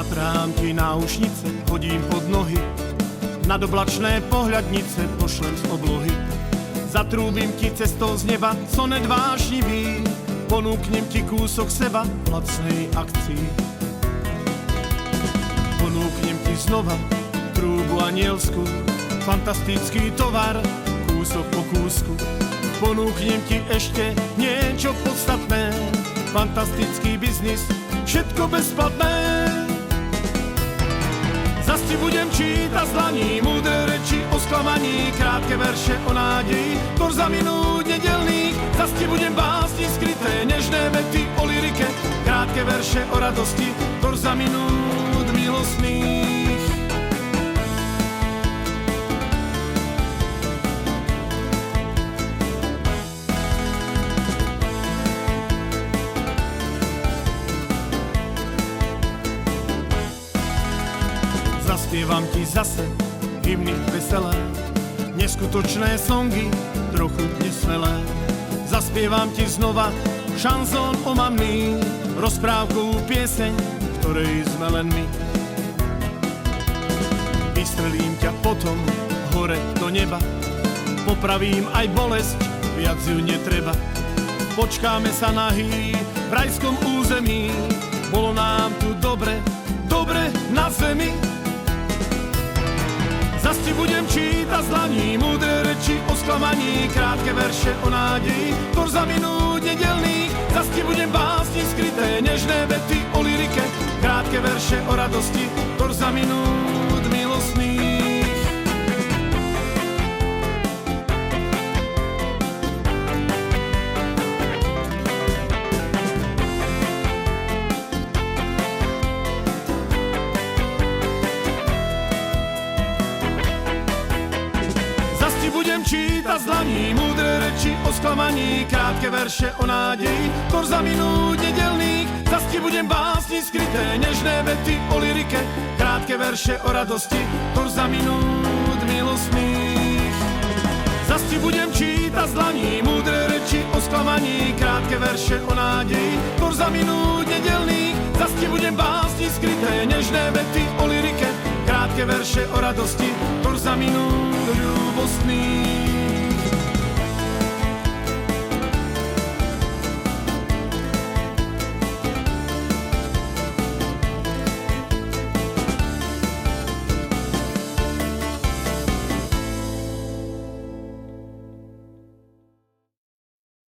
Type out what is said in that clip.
Natrám ti náušnice, hodím pod nohy, nad oblačné pohľadnice pošlem z oblohy. Zatrúbim ti cestou z neba sonet vášnivý, ponúknem ti kúsok seba v lacnej akcii. Ponúknem ti znova trúbu anielsku, fantastický tovar, kúsok po kúsku. Ponúknem ti ešte niečo podstatné, fantastický biznis, všetko bezplatné. Zas ti budem čítať z dlaní múdre reči o sklamaní, krátke verše o nádeji, tor za minút nedelných. Zas ti budem básni skryté, nežné vety o lyrike, krátke verše o radosti, tor za minút milostných. Zaspievam ti zase hymny veselé, neskutočné songy, trochu nesmelé. Zaspievam ti znova šanzón omamný, rozprávkovú pieseň, ktorej sme len my. Vystrelím ťa potom hore do neba, popravím aj bolesť, viac ju netreba. Počkáme sa nahý v rajskom území, bolo nám tu dobre, dobre na zemi. Zas ti budem čítať z dlaní múdre reči o sklamaní, krátke verše o nádeji, tor za minút nedelných. Zas ti budem básni skryté, nežné vety o lyrike, krátke verše o radosti, tor za minút milostných. Budem čítať z dlaní múdre reči o sklamaní, krátke verše o nádeji, tor za minút nedelných. Zas ti budem básni skryté, nežné vety o lyrike, krátke verše o radosti, tor za minút milostných. Zas ti budem čítať z dlaní múdre reči o sklamaní, krátke verše o nádeji, tor za minút nedelných. Zas ti budem básni skryté, nežné vety o lyrike, krátke verše o radosti, tor za minút ľubostných.